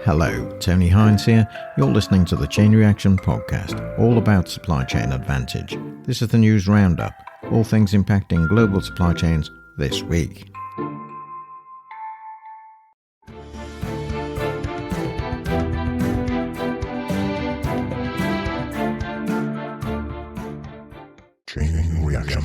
Hello, Tony Hines here. You're listening to the Chain Reaction Podcast, all about supply chain advantage. This is the news roundup, all things impacting global supply chains this week. Chain Reaction.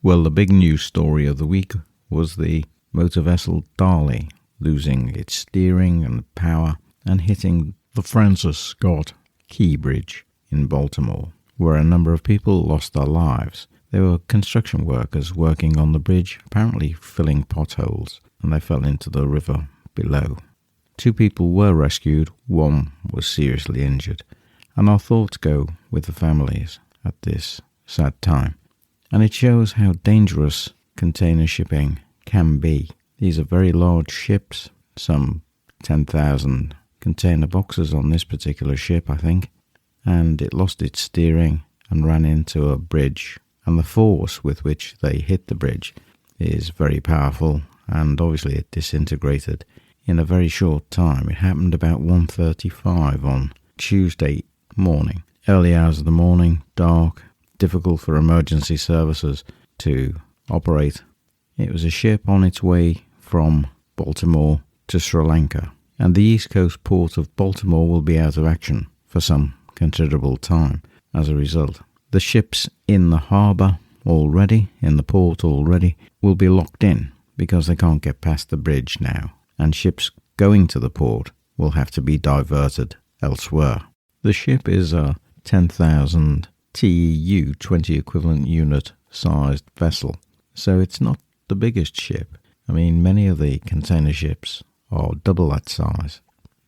Well, the big news story of the week was the motor vessel Dali losing its steering and power and hitting the Francis Scott Key Bridge in Baltimore, where a number of people lost their lives. They were construction workers working on the bridge, apparently filling potholes, and they fell into the river below. 2 people were rescued, 1 was seriously injured, and our thoughts go with the families at this sad time. And it shows how dangerous container shipping can be. These are very large ships, some 10,000 container boxes on this particular ship, I think, and it lost its steering and ran into a bridge. And the force with which they hit the bridge is very powerful, and obviously it disintegrated in a very short time. It happened about 1:35 on Tuesday morning. Early hours of the morning, dark, difficult for emergency services to operate. It was a ship on its way from Baltimore to Sri Lanka, and the east coast port of Baltimore will be out of action for some considerable time as a result. The ships in the harbour already, in the port already, will be locked in because they can't get past the bridge now, and ships going to the port will have to be diverted elsewhere. The ship is a 10,000 TEU 20 equivalent unit sized vessel, so it's not the biggest ship. I mean, many of the container ships are double that size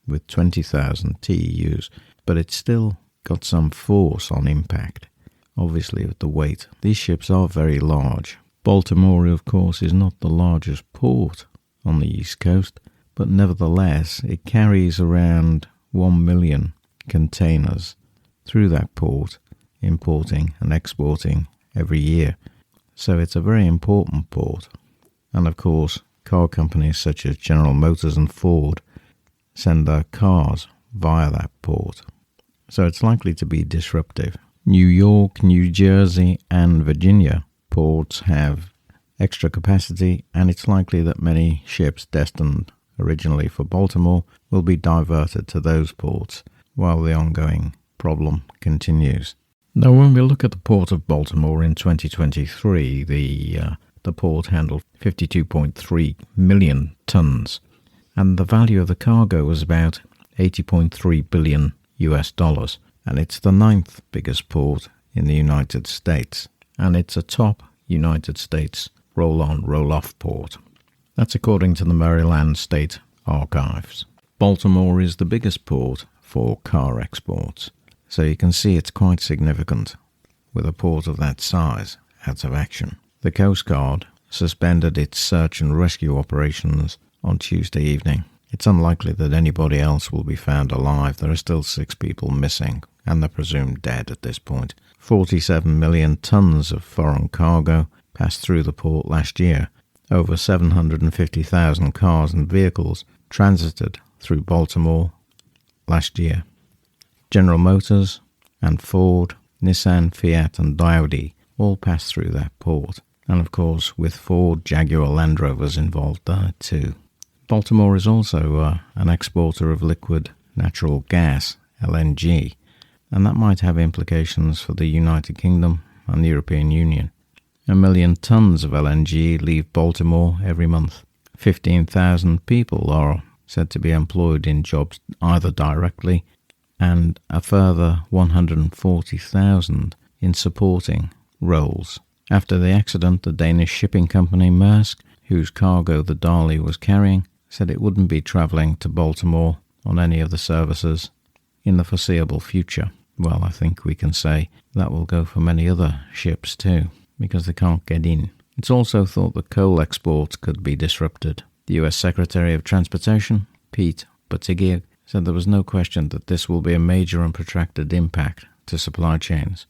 with 20,000 TEUs, but it's still got some force on impact, obviously with the weight. These ships are very large. Baltimore, of course, is not the largest port on the East Coast, but nevertheless it carries around 1 million containers through that port, importing and exporting every year. So it's a very important port. And of course, car companies such as General Motors and Ford send their cars via that port. So it's likely to be disruptive. New York, New Jersey and Virginia ports have extra capacity, and it's likely that many ships destined originally for Baltimore will be diverted to those ports while the ongoing problem continues. Now, when we look at the Port of Baltimore in 2023, the port handled 52.3 million tons, and the value of the cargo was about $80.3 billion US, and it's the 9th biggest port in the United States, and it's a top United States roll-on, roll-off port. That's according to the Maryland State Archives. Baltimore is the biggest port for car exports, so you can see it's quite significant with a port of that size out of action. The Coast Guard suspended its search and rescue operations on Tuesday evening. It's unlikely that anybody else will be found alive. There are still 6 people missing, and they're presumed dead at this point. 47 million tons of foreign cargo passed through the port last year. Over 750,000 cars and vehicles transited through Baltimore last year. General Motors and Ford, Nissan, Fiat and Dali all passed through that port. And of course with Ford, Jaguar, Land Rovers involved there too. Baltimore is also an exporter of liquid natural gas, LNG, and that might have implications for the United Kingdom and the European Union. 1 million tons of LNG leave Baltimore every month. 15,000 people are said to be employed in jobs either directly, and a further 140,000 in supporting roles. After the accident, the Danish shipping company Maersk, whose cargo the Dali was carrying, said it wouldn't be travelling to Baltimore on any of the services in the foreseeable future. Well, I think we can say that will go for many other ships too, because they can't get in. It's also thought that coal exports could be disrupted. The US Secretary of Transportation, Pete Buttigieg, said there was no question that this will be a major and protracted impact to supply chains.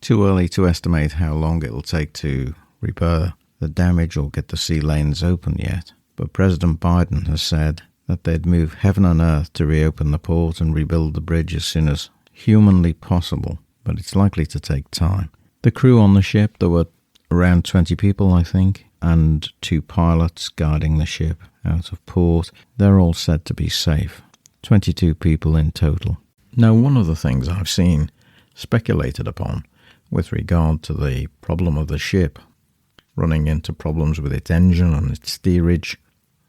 Too early to estimate how long it will take to repair the damage or get the sea lanes open yet. But President Biden has said that they'd move heaven and earth to reopen the port and rebuild the bridge as soon as humanly possible, but it's likely to take time. The crew on the ship, there were around 20 people, I think, and 2 pilots guiding the ship out of port. They're all said to be safe. 22 people in total. Now, one of the things I've seen speculated upon with regard to the problem of the ship running into problems with its engine and its steerage,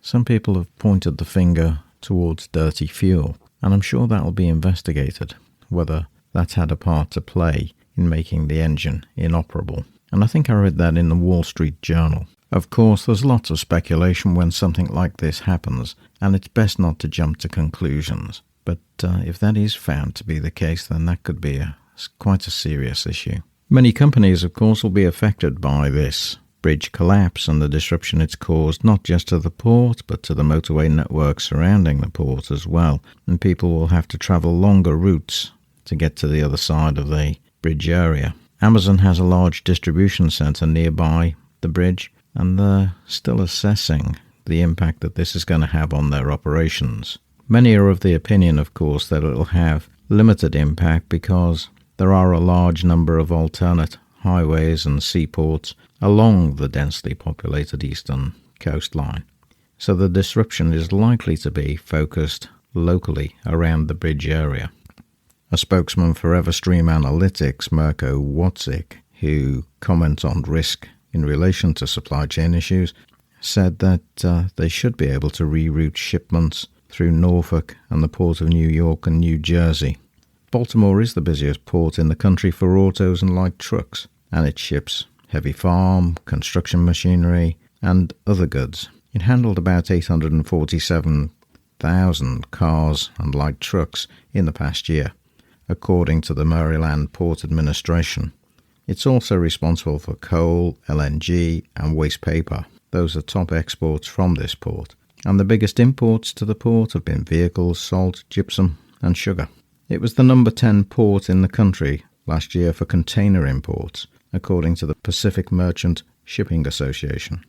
some people have pointed the finger towards dirty fuel, and I'm sure that'll be investigated, whether that's had a part to play in making the engine inoperable. And I think I read that in the Wall Street Journal. Of course, there's lots of speculation when something like this happens, and it's best not to jump to conclusions. But if that is found to be the case, then that could be quite a serious issue. Many companies, of course, will be affected by this bridge collapse and the disruption it's caused, not just to the port, but to the motorway network surrounding the port as well. And people will have to travel longer routes to get to the other side of the bridge area. Amazon has a large distribution centre nearby the bridge, and they're still assessing the impact that this is going to have on their operations. Many are of the opinion, of course, that it will have limited impact because there are a large number of alternate highways and seaports along the densely populated eastern coastline. So the disruption is likely to be focused locally around the bridge area. A spokesman for Everstream Analytics, Mirko Wotzik, who comments on risk in relation to supply chain issues, said that they should be able to reroute shipments through Norfolk and the Port of New York and New Jersey. Baltimore is the busiest port in the country for autos and light trucks, and it ships heavy farm, construction machinery, and other goods. It handled about 847,000 cars and light trucks in the past year, according to the Maryland Port Administration. It's also responsible for coal, LNG, and waste paper. Those are top exports from this port. And the biggest imports to the port have been vehicles, salt, gypsum, and sugar. It was the number 10 port in the country last year for container imports, according to the Pacific Merchant Shipping Association.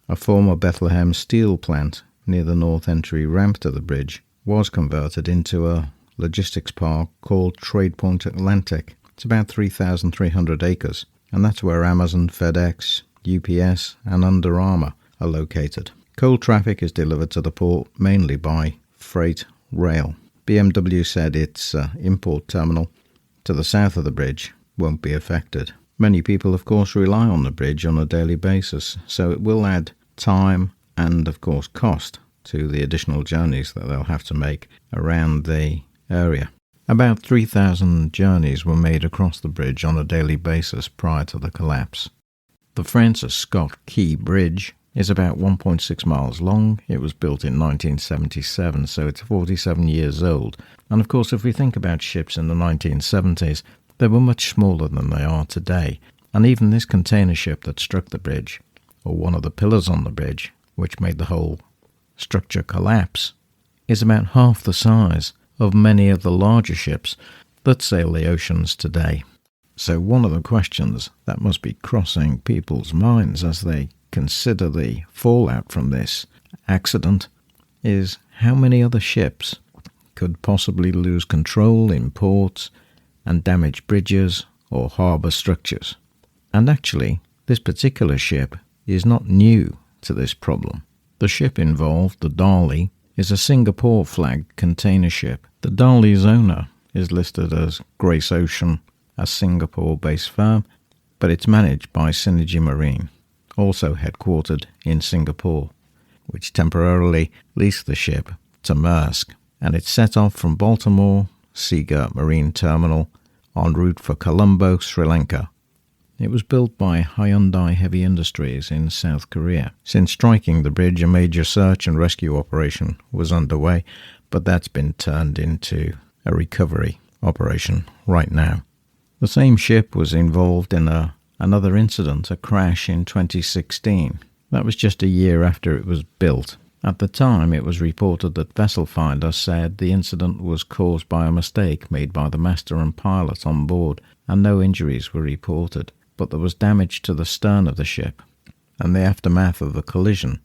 A former Bethlehem steel plant near the north entry ramp to the bridge was converted into a logistics park called Trade Point Atlantic. It's about 3,300 acres, and that's where Amazon, FedEx, UPS, and Under Armour are located. Coal traffic is delivered to the port mainly by freight rail. BMW said its import terminal to the south of the bridge won't be affected. Many people, of course, rely on the bridge on a daily basis, so it will add time and, of course, cost to the additional journeys that they'll have to make around the area. About 3,000 journeys were made across the bridge on a daily basis prior to the collapse. The Francis Scott Key Bridge is about 1.6 miles long. It was built in 1977, so it's 47 years old. And of course, if we think about ships in the 1970s, they were much smaller than they are today. And even this container ship that struck the bridge, or one of the pillars on the bridge, which made the whole structure collapse, is about half the size of many of the larger ships that sail the oceans today. So one of the questions that must be crossing people's minds as they consider the fallout from this accident is how many other ships could possibly lose control in ports and damage bridges or harbour structures. And actually, this particular ship is not new to this problem. The ship involved, the Dali, is a Singapore-flagged container ship. The Dali's owner is listed as Grace Ocean, a Singapore-based firm, but it's managed by Synergy Marine, also headquartered in Singapore, which temporarily leased the ship to Maersk, and it set off from Baltimore Seagirt Marine Terminal en route for Colombo, Sri Lanka. It was built by Hyundai Heavy Industries in South Korea. Since striking the bridge, a major search and rescue operation was underway, but that's been turned into a recovery operation right now. The same ship was involved in another incident, a crash in 2016. That was just a year after it was built. At the time, it was reported that Vessel Finder said the incident was caused by a mistake made by the master and pilot on board, and no injuries were reported. But there was damage to the stern of the ship. and the aftermath of the collision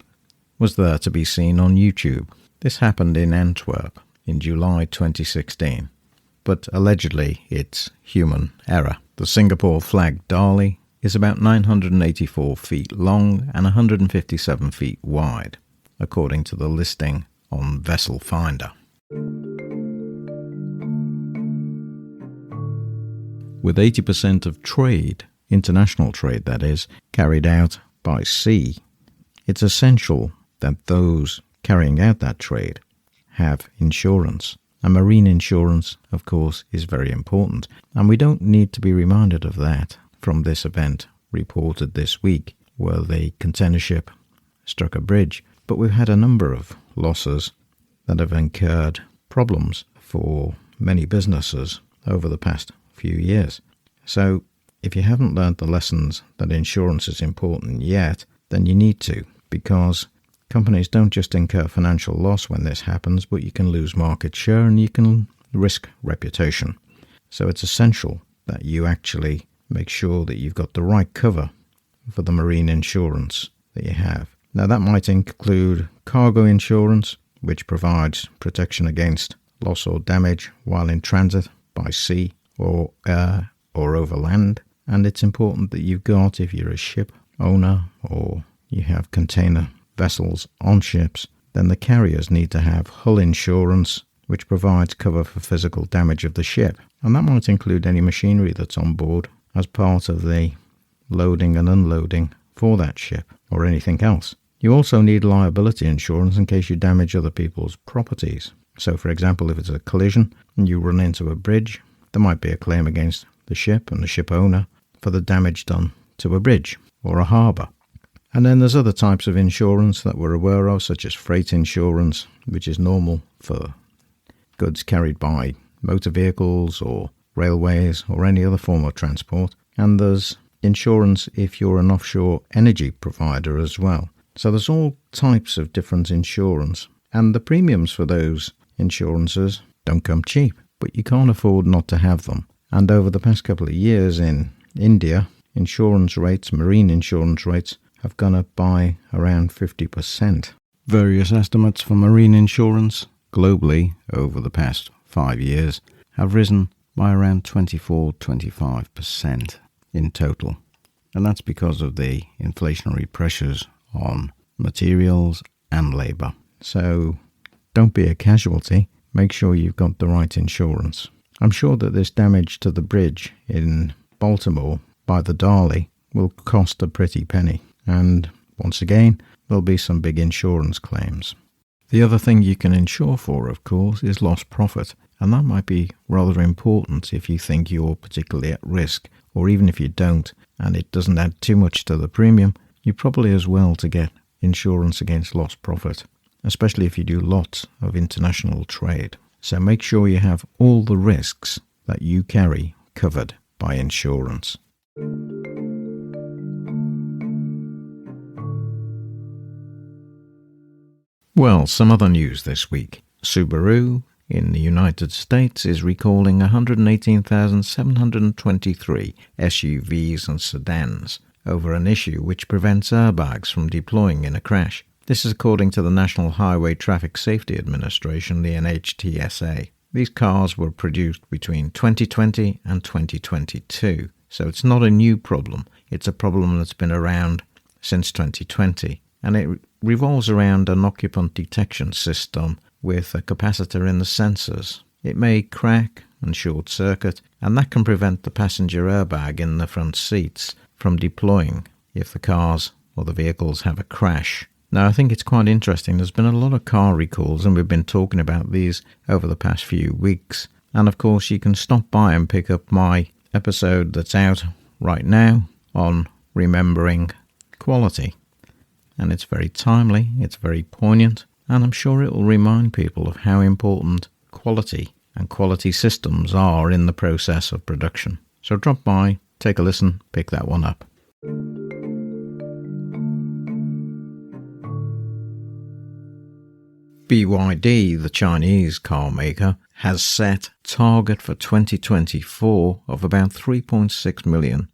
was there to be seen on YouTube. This happened in Antwerp in July 2016, but allegedly it's human error. The Singapore flagged Dali is about 984 feet long and 157 feet wide, according to the listing on Vessel Finder. With 80% of trade, international trade that is, carried out by sea, it's essential that those carrying out that trade have insurance. And marine insurance, of course, is very important. And we don't need to be reminded of that from this event reported this week, where the container ship struck a bridge. But we've had a number of losses that have incurred problems for many businesses over the past few years. So if you haven't learned the lessons that insurance is important yet, then you need to, because companies don't just incur financial loss when this happens, but you can lose market share and you can risk reputation. So it's essential that you actually make sure that you've got the right cover for the marine insurance that you have. Now that might include cargo insurance, which provides protection against loss or damage while in transit by sea or air or over land. And it's important that you've got, if you're a ship owner or you have container vessels on ships, then the carriers need to have hull insurance, which provides cover for physical damage of the ship. And that might include any machinery that's on board as part of the loading and unloading for that ship or anything else. You also need liability insurance in case you damage other people's properties. So, for example, if it's a collision and you run into a bridge, there might be a claim against the ship and the ship owner for the damage done to a bridge or a harbour. And then there's other types of insurance that we're aware of, such as freight insurance, which is normal for goods carried by motor vehicles or railways or any other form of transport. And there's insurance if you're an offshore energy provider as well. So there's all types of different insurance. And the premiums for those insurances don't come cheap, but you can't afford not to have them. And over the past couple of years in India, insurance rates, marine insurance rates, have gone up by around 50%. Various estimates for marine insurance globally over the past 5 years have risen by around 24-25% in total. And that's because of the inflationary pressures on materials and labour. So don't be a casualty. Make sure you've got the right insurance. I'm sure that this damage to the bridge in Baltimore by the Dali will cost a pretty penny. And once again, there'll be some big insurance claims. The other thing you can insure for, of course, is lost profit. And that might be rather important if you think you're particularly at risk, or even if you don't, and it doesn't add too much to the premium, you're probably as well to get insurance against lost profit, especially if you do lots of international trade. So make sure you have all the risks that you carry covered by insurance. Well, some other news this week. Subaru in the United States is recalling 118,723 SUVs and sedans over an issue which prevents airbags from deploying in a crash. This is according to the National Highway Traffic Safety Administration, the NHTSA. These cars were produced between 2020 and 2022, so it's not a new problem. It's a problem that's been around since 2020, and it revolves around an occupant detection system with a capacitor in the sensors. It may crack and short circuit, and that can prevent the passenger airbag in the front seats from deploying if the cars or the vehicles have a crash. Now, I think it's quite interesting. There's been a lot of car recalls, and we've been talking about these over the past few weeks. And of course, you can stop by and pick up my episode that's out right now on remembering quality. And it's very timely, it's very poignant, and I'm sure it will remind people of how important quality and quality systems are in the process of production. So drop by, take a listen, pick that one up. BYD, the Chinese car maker, has set target for 2024 of about 3.6 million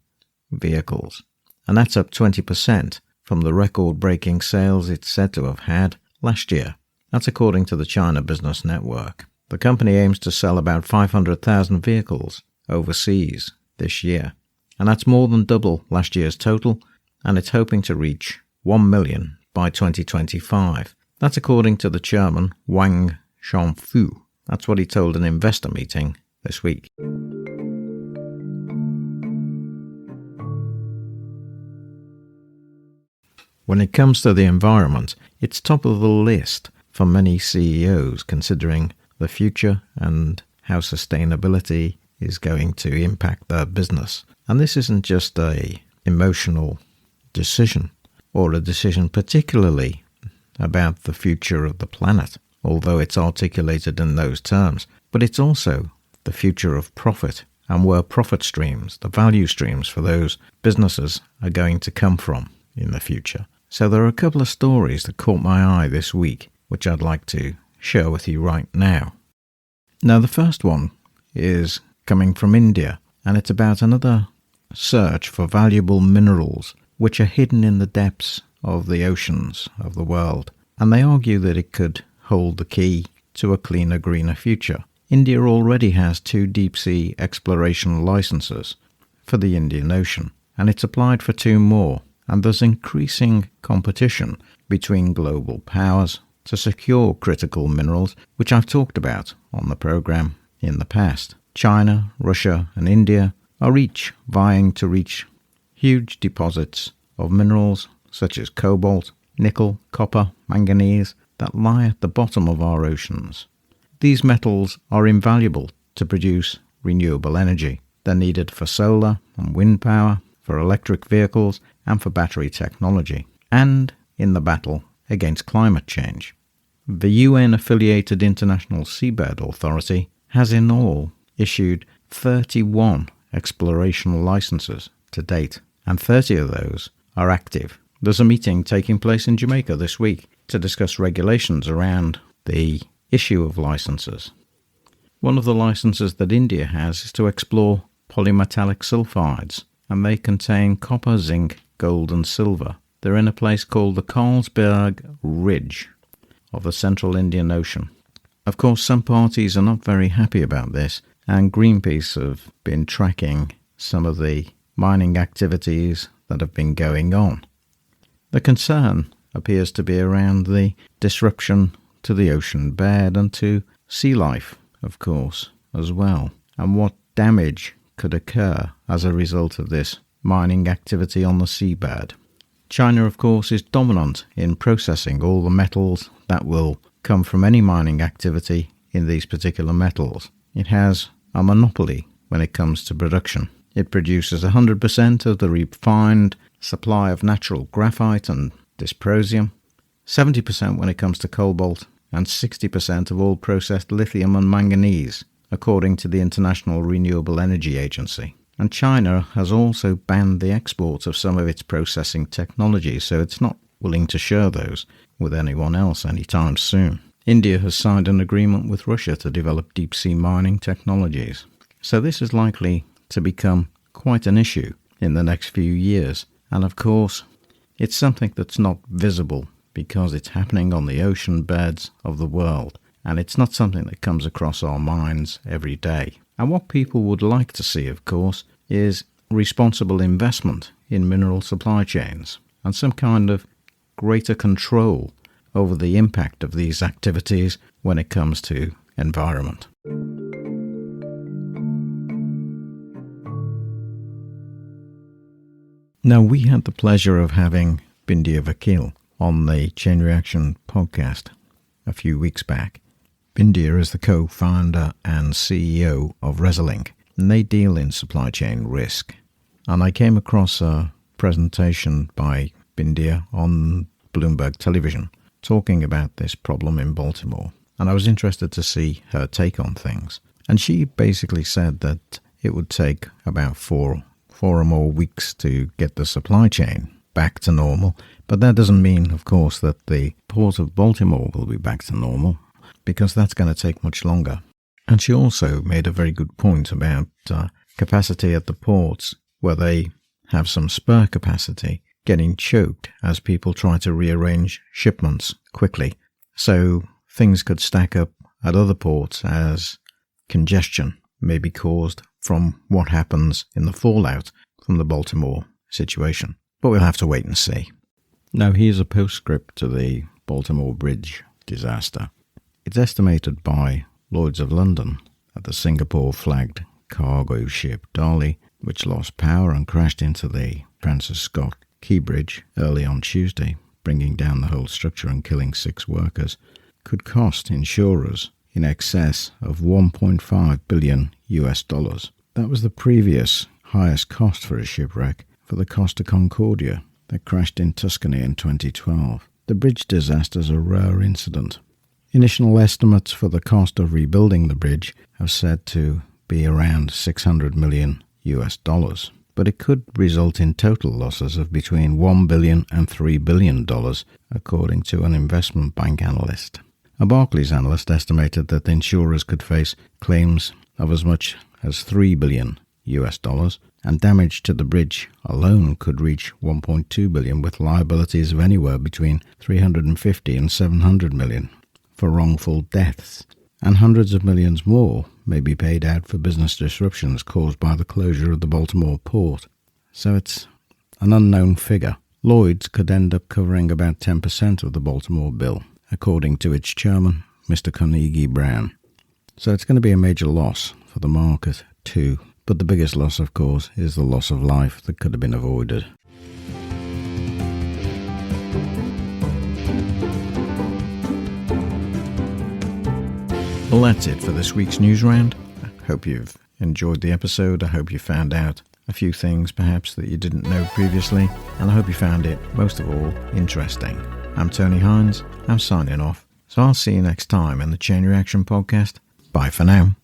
vehicles. And that's up 20% from the record-breaking sales it's said to have had last year. That's according to the China Business Network. The company aims to sell about 500,000 vehicles overseas this year, and that's more than double last year's total, and it's hoping to reach 1 million by 2025. That's according to the chairman, Wang Shangfu. That's what he told an investor meeting this week. When it comes to the environment, it's top of the list for many CEOs, considering the future and how sustainability is going to impact their business. And this isn't just an emotional decision, or a decision particularly about the future of the planet, although it's articulated in those terms, but it's also the future of profit and where profit streams, the value streams for those businesses are going to come from in the future. So there are a couple of stories that caught my eye this week, which I'd like to share with you right now. Now, the first one is coming from India, and it's about another search for valuable minerals which are hidden in the depths of the oceans of the world, and they argue that it could hold the key to a cleaner, greener future. India already has 2 deep-sea exploration licenses for the Indian Ocean, and it's applied for 2 more, and there's increasing competition between global powers to secure critical minerals, which I've talked about on the program in the past. China, Russia and India are each vying to reach huge deposits of minerals such as cobalt, nickel, copper, manganese that lie at the bottom of our oceans. These metals are invaluable to produce renewable energy. They're needed for solar and wind power, for electric vehicles and for battery technology, and in the battle against climate change. The UN-affiliated International Seabed Authority has in all issued 31 exploration licenses to date, and 30 of those are active. There's a meeting taking place in Jamaica this week to discuss regulations around the issue of licenses. One of the licenses that India has is to explore polymetallic sulfides, and they contain copper, zinc, gold and silver. They're in a place called the Carlsberg Ridge of the central Indian Ocean. Of course, some parties are not very happy about this, and Greenpeace have been tracking some of the mining activities that have been going on. The concern appears to be around the disruption to the ocean bed and to sea life, of course, as well, and what damage could occur as a result of this mining activity on the seabed. China, of course, is dominant in processing all the metals that will come from any mining activity in these particular metals. It has a monopoly when it comes to production. It produces 100% of the refined supply of natural graphite and dysprosium, 70% when it comes to cobalt, and 60% of all processed lithium and manganese, according to the International Renewable Energy Agency. And China has also banned the export of some of its processing technologies, so it's not willing to share those with anyone else anytime soon. India has signed an agreement with Russia to develop deep-sea mining technologies. So this is likely to become quite an issue in the next few years. And of course, it's something that's not visible because it's happening on the ocean beds of the world. And it's not something that comes across our minds every day. And what people would like to see, of course, is responsible investment in mineral supply chains and some kind of greater control over the impact of these activities when it comes to environment. Now, we had the pleasure of having Bindiya Vakil on the Chain Reaction podcast a few weeks back. Bindiya is the co-founder and CEO of Resilinc, and they deal in supply chain risk. And I came across a presentation by Bindiya on Bloomberg Television talking about this problem in Baltimore, and I was interested to see her take on things. And she basically said that it would take about four or more weeks to get the supply chain back to normal, but that doesn't mean, of course, that the Port of Baltimore will be back to normal, because that's going to take much longer. And she also made a very good point about capacity at the ports, where they have some spare capacity getting choked as people try to rearrange shipments quickly. So things could stack up at other ports as congestion may be caused from what happens in the fallout from the Baltimore situation. But we'll have to wait and see. Now here's a postscript to the Baltimore Bridge disaster. It's estimated by Lloyd's of London that the Singapore-flagged cargo ship Dali, which lost power and crashed into the Francis Scott Key Bridge early on Tuesday, bringing down the whole structure and killing 6 workers, could cost insurers in excess of $1.5 billion. That was the previous highest cost for a shipwreck for the Costa Concordia that crashed in Tuscany in 2012. The bridge disaster is a rare incident. Initial estimates for the cost of rebuilding the bridge have said to be around $600 million, but it could result in total losses of between $1 billion and $3 billion, according to an investment bank analyst. A Barclays analyst estimated that the insurers could face claims of as much as $3 billion, and damage to the bridge alone could reach $1.2 billion, with liabilities of anywhere between $350 and $700 million for wrongful deaths, and hundreds of millions more may be paid out for business disruptions caused by the closure of the Baltimore port. So it's an unknown figure. Lloyd's could end up covering about 10% of the Baltimore bill, according to its chairman, Mr. Carnegie Brown. So it's going to be a major loss for the market too. But the biggest loss, of course, is the loss of life that could have been avoided. Well, that's it for this week's news round. I hope you've enjoyed the episode. I hope you found out a few things perhaps that you didn't know previously, and I hope you found it, most of all, interesting. I'm Tony Hines. I'm signing off. So I'll see you next time in the Chain Reaction Podcast. Bye for now.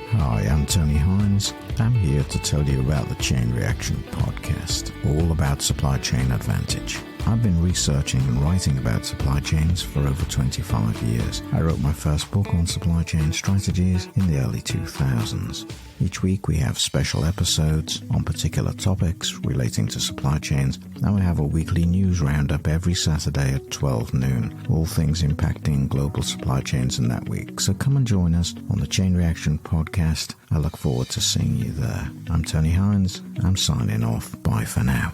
Hi, I'm Tony Hines. I'm here to tell you about the Chain Reaction Podcast, all about supply chain advantage. I've been researching and writing about supply chains for over 25 years. I wrote my first book on supply chain strategies in the early 2000s. Each week we have special episodes on particular topics relating to supply chains, and we have a weekly news roundup every Saturday at 12 noon, all things impacting global supply chains in that week. So come and join us on the Chain Reaction Podcast. I look forward to seeing you there. I'm Tony Hines. I'm signing off. Bye for now.